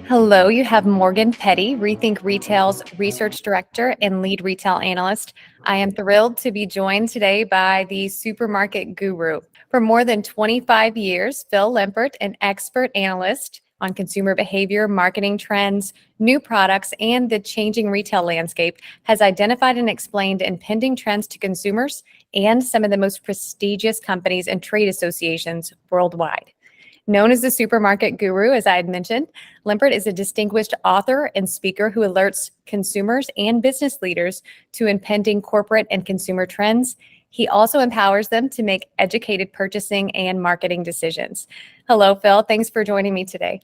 Hello, you have Morgan Petty, Rethink Retail's Research Director and Lead Retail Analyst. I am thrilled to be joined today by the supermarket guru. For more than 25 years, Phil Lempert, an expert analyst on consumer behavior, marketing trends, new products, and the changing retail landscape, has identified and explained impending trends to consumers and some of the most prestigious companies and trade associations worldwide. Known as the supermarket guru, as I had mentioned, Lempert is a distinguished author and speaker who alerts consumers and business leaders to impending corporate and consumer trends. He also empowers them to make educated purchasing and marketing decisions. Hello, Phil. Thanks for joining me today.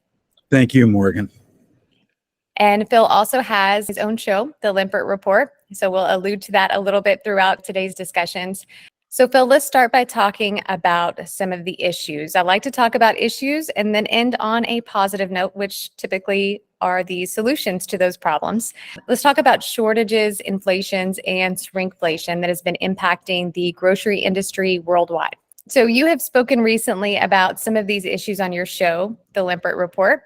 Thank you, Morgan. And Phil also has his own show, The Lempert Report. So we'll allude to that a little bit throughout today's discussions. So Phil, let's start by talking about some of the issues. I like to talk about issues and then end on a positive note, which typically are the solutions to those problems. Let's talk about shortages, inflations, and shrinkflation that has been impacting the grocery industry worldwide. So you have spoken recently about some of these issues on your show, The Lempert Report,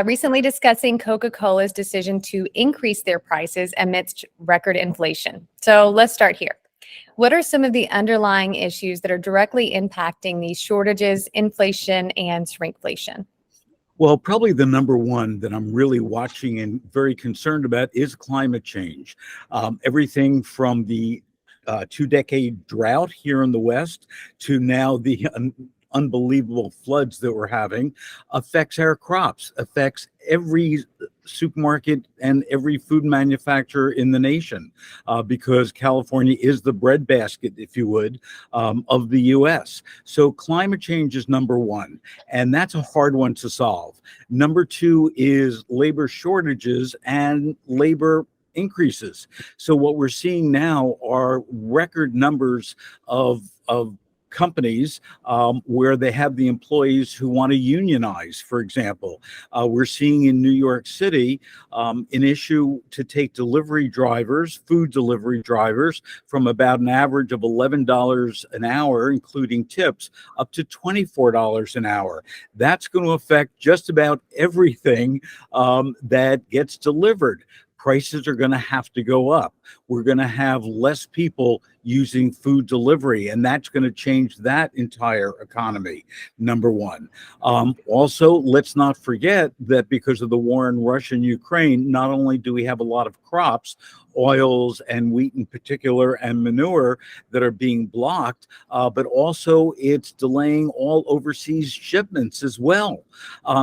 recently discussing Coca-Cola's decision to increase their prices amidst record inflation. So let's start here. What are some of the underlying issues that are directly impacting these shortages, inflation, and shrinkflation? Well, probably the number one that I'm really watching and very concerned about is climate change. Everything from the 2-decade drought here in the West to now the unbelievable floods that we're having affects our crops, affects every supermarket and every food manufacturer in the nation, because California is the breadbasket, if you would, of the U.S. So climate change is number one, and that's a hard one to solve. Number two is labor shortages and labor increases. So what we're seeing now are record numbers of companies where they have the employees who want to unionize, for example. We're seeing in New York City an issue to take delivery drivers, food delivery drivers, from about an average of $11 an hour, including tips, up to $24 an hour. That's going to affect just about everything that gets delivered. Prices are going to have to go up. We're going to have less people using food delivery, and that's going to change that entire economy, number one. Also, let's not forget that because of the war in Russia and Ukraine, not only do we have a lot of crops, oils and wheat in particular, and manure that are being blocked, but also it's delaying all overseas shipments as well.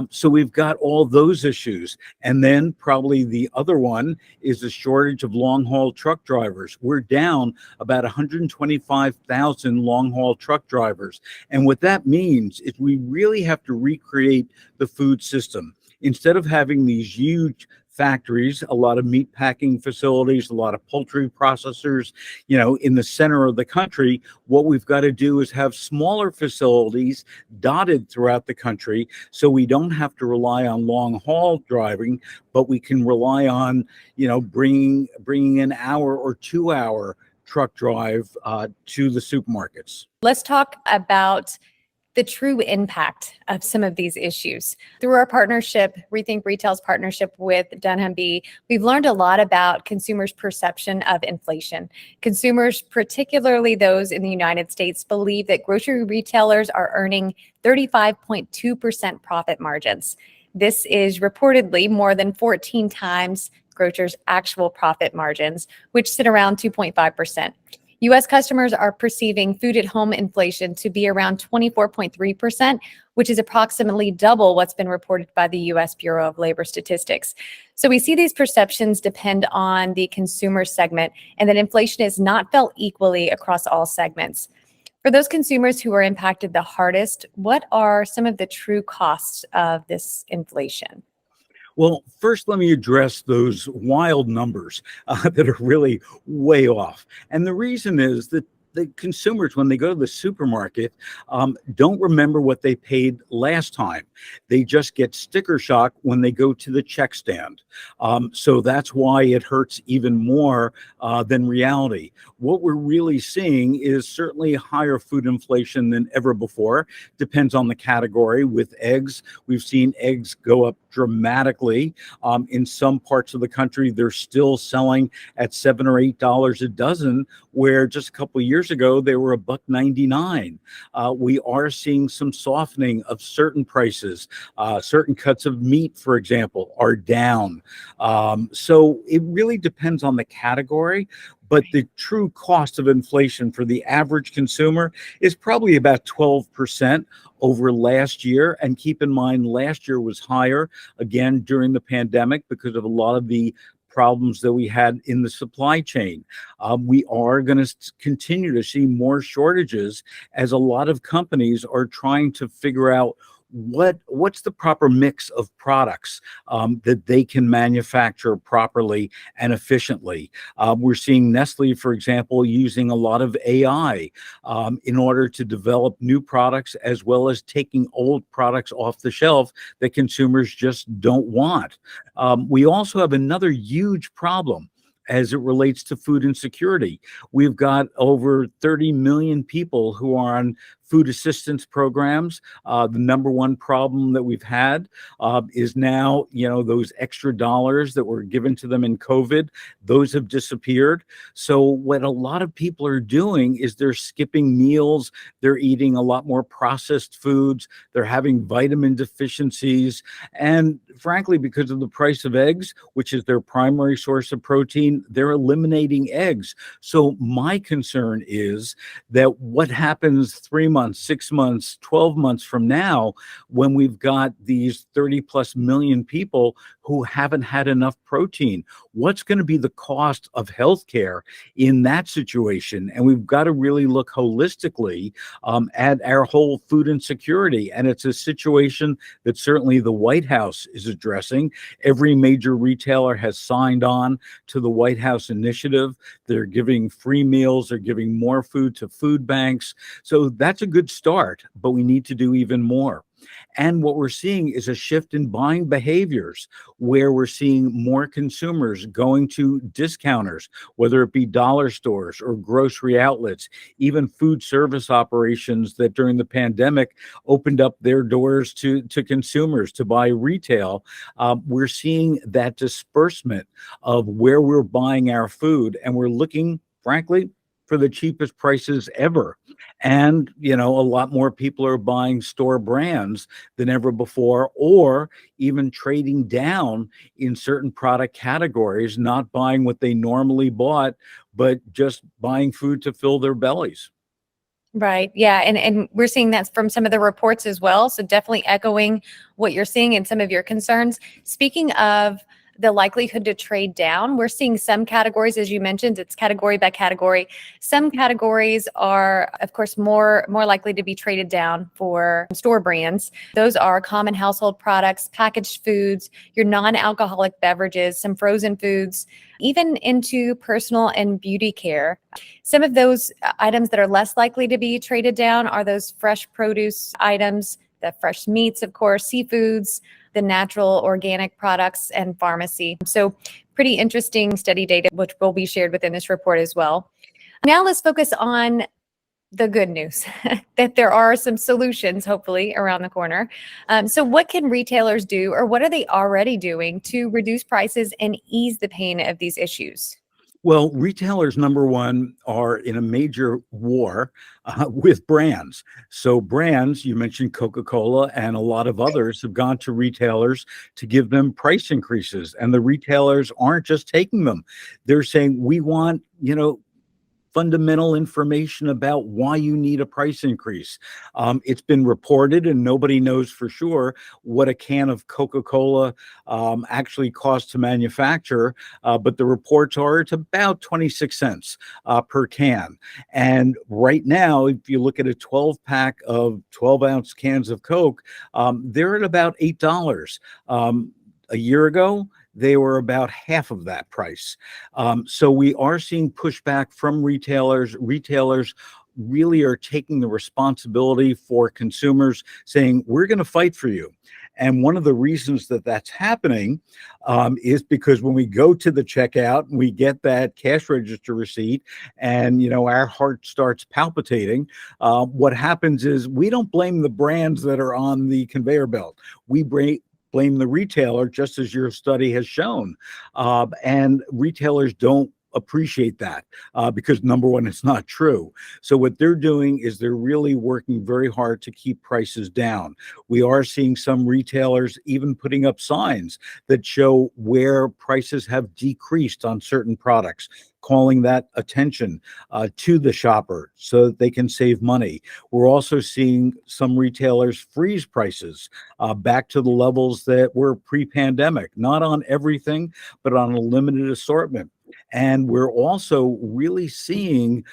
So we've got all those issues. And then probably the other one is the shortage of long-haul truck drivers. We're down about 125,000 long-haul truck drivers. And what that means is we really have to recreate the food system. Instead of having these huge factories, a lot of meat packing facilities, a lot of poultry processors, in the center of the country, what we've got to do is have smaller facilities dotted throughout the country so we don't have to rely on long haul driving, but we can rely on, bringing an hour or 2 hour truck drive to the supermarkets. Let's talk about the true impact of some of these issues. Through our partnership, Rethink Retail's partnership with Dunnhumby, we've learned a lot about consumers' perception of inflation. Consumers, particularly those in the United States, believe that grocery retailers are earning 35.2% profit margins. This is reportedly more than 14 times grocers' actual profit margins, which sit around 2.5%. U.S. customers are perceiving food at home inflation to be around 24.3%, which is approximately double what's been reported by the U.S. Bureau of Labor Statistics. So we see these perceptions depend on the consumer segment, and that inflation is not felt equally across all segments. For those consumers who are impacted the hardest, what are some of the true costs of this inflation? Well, first, let me address those wild numbers that are really way off. And the reason is that the consumers, when they go to the supermarket, don't remember what they paid last time. They just get sticker shock when they go to the check stand. So that's why it hurts even more than reality. What we're really seeing is certainly higher food inflation than ever before. Depends on the category. With eggs, we've seen eggs go up dramatically. In some parts of the country, they're still selling at $7 or $8 a dozen, where just a couple of years ago they were $1.99. We are seeing some softening of certain prices. Certain cuts of meat, for example, are down. So it really depends on the category. But the true cost of inflation for the average consumer is probably about 12% over last year. And keep in mind, last year was higher, again, during the pandemic because of a lot of the problems that we had in the supply chain. We are going to continue to see more shortages as a lot of companies are trying to figure out what's the proper mix of products that they can manufacture properly and efficiently. We're seeing Nestle, for example, using a lot of AI in order to develop new products, as well as taking old products off the shelf that consumers just don't want. We also have another huge problem as it relates to food insecurity. We've got over 30 million people who are on food assistance programs. The number one problem that we've had is now, those extra dollars that were given to them in COVID, those have disappeared. So what a lot of people are doing is they're skipping meals, they're eating a lot more processed foods, they're having vitamin deficiencies, and frankly, because of the price of eggs, which is their primary source of protein, they're eliminating eggs. So my concern is that what happens 3 months, 6 months, 12 months from now, when we've got these 30 plus million people who haven't had enough protein, what's going to be the cost of healthcare in that situation? And we've got to really look holistically at our whole food insecurity. And it's a situation that certainly the White House is addressing. Every major retailer has signed on to the White House initiative. They're giving free meals, they're giving more food to food banks. So that's a good start, but we need to do even more. And what we're seeing is a shift in buying behaviors, where we're seeing more consumers going to discounters, whether it be dollar stores or grocery outlets, even food service operations that during the pandemic opened up their doors to consumers to buy retail. We're seeing that disbursement of where we're buying our food, and we're looking, frankly, for the cheapest prices ever. And, a lot more people are buying store brands than ever before, or even trading down in certain product categories, not buying what they normally bought, but just buying food to fill their bellies. Right. Yeah. And we're seeing that from some of the reports as well. So definitely echoing what you're seeing and some of your concerns. Speaking of the likelihood to trade down, we're seeing some categories, as you mentioned, it's category by category. Some categories are, of course, more likely to be traded down for store brands. Those are common household products, packaged foods, your non-alcoholic beverages, some frozen foods, even into personal and beauty care. Some of those items that are less likely to be traded down are those fresh produce items, the fresh meats, of course, seafoods, the natural organic products, and pharmacy. So pretty interesting study data, which will be shared within this report as well. Now let's focus on the good news that there are some solutions, hopefully, around the corner. So what can retailers do, or what are they already doing to reduce prices and ease the pain of these issues? Well, retailers, number one, are in a major war with brands. So brands, you mentioned Coca-Cola and a lot of others, have gone to retailers to give them price increases. And the retailers aren't just taking them. They're saying, we want, fundamental information about why you need a price increase. It's been reported, and nobody knows for sure what a can of Coca-Cola actually costs to manufacture, but the reports are it's about 26 cents per can. And right now, if you look at a 12-pack of 12-ounce cans of Coke, they're at about $8. A year ago, they were about half of that price. So we are seeing pushback from retailers. Retailers really are taking the responsibility for consumers, saying, we're going to fight for you. And one of the reasons that that's happening is because when we go to the checkout and we get that cash register receipt, and our heart starts palpitating, what happens is we don't blame the brands that are on the conveyor belt. We blame the retailer, just as your study has shown. And retailers don't appreciate that because, number one, it's not true. So what they're doing is they're really working very hard to keep prices down. We are seeing some retailers even putting up signs that show where prices have decreased on certain products, calling that attention to the shopper so that they can save money. We're also seeing some retailers freeze prices back to the levels that were pre-pandemic, not on everything, but on a limited assortment. And we're also really seeing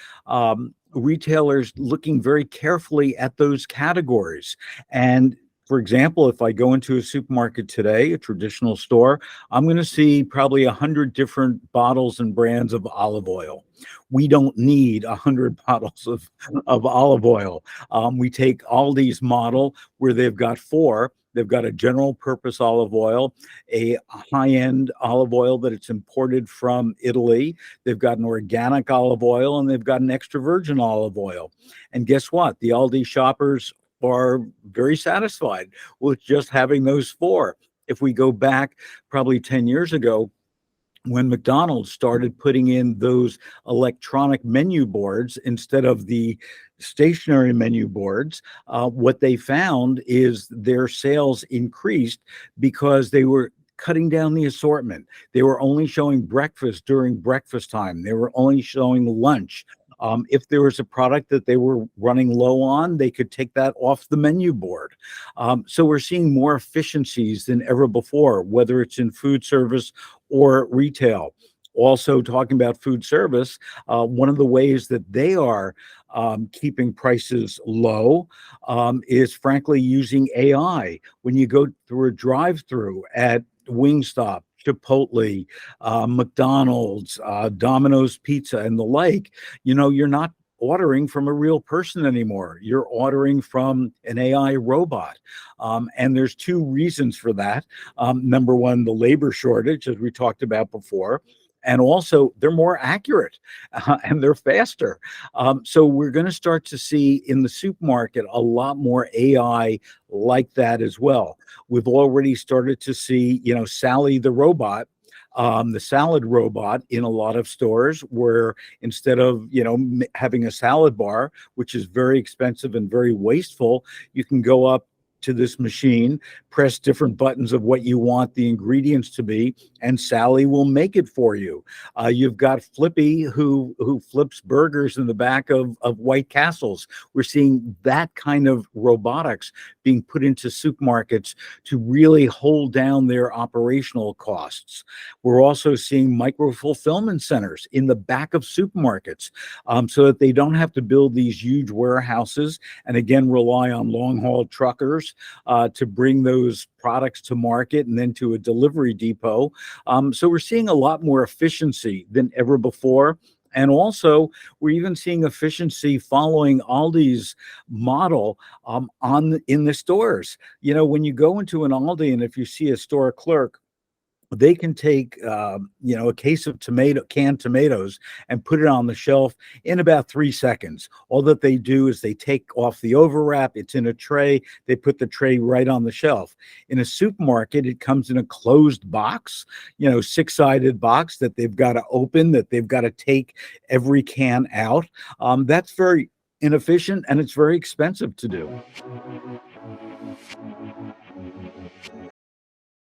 retailers looking very carefully at those categories. And for example, if I go into a supermarket today, a traditional store, I'm going to see probably 100 different bottles and brands of olive oil. We don't need 100 bottles of olive oil. We take Aldi's model where they've got four. They've got a general purpose olive oil, a high-end olive oil that it's imported from Italy. They've got an organic olive oil, and they've got an extra virgin olive oil. And guess what? The Aldi shoppers are very satisfied with just having those four. If we go back probably 10 years ago, when McDonald's started putting in those electronic menu boards instead of the stationary menu boards, what they found is their sales increased because they were cutting down the assortment. They were only showing breakfast during breakfast time. They were only showing lunch. If there was a product that they were running low on, they could take that off the menu board. So we're seeing more efficiencies than ever before, whether it's in food service or retail. Also, talking about food service, one of the ways that they are keeping prices low is frankly using AI. When you go through a drive-through at Wingstop, Chipotle, McDonald's, Domino's Pizza, and the like, you're not ordering from a real person anymore. You're ordering from an AI robot. And there's two reasons for that. Number one, the labor shortage, as we talked about before. And also, they're more accurate and they're faster. So we're going to start to see in the supermarket a lot more AI like that as well. We've already started to see, Sally the robot, the salad robot in a lot of stores, where instead of having a salad bar, which is very expensive and very wasteful, you can go up to this machine, press different buttons of what you want the ingredients to be, and Sally will make it for you. You've got Flippy who flips burgers in the back of White Castles. We're seeing that kind of robotics being put into supermarkets to really hold down their operational costs. We're also seeing micro fulfillment centers in the back of supermarkets, so that they don't have to build these huge warehouses and again rely on long haul truckers to bring those products to market and then to a delivery depot. So we're seeing a lot more efficiency than ever before. And also, we're even seeing efficiency following Aldi's model in the stores. When you go into an Aldi and if you see a store clerk, they can take a case of canned tomatoes and put it on the shelf in about 3 seconds. All that they do is they take off the overwrap. It's in a tray. They put the tray right on the shelf. In a supermarket, it comes in a closed box, 6-sided box that they've got to open, that they've got to take every can out. That's very inefficient and it's very expensive to do.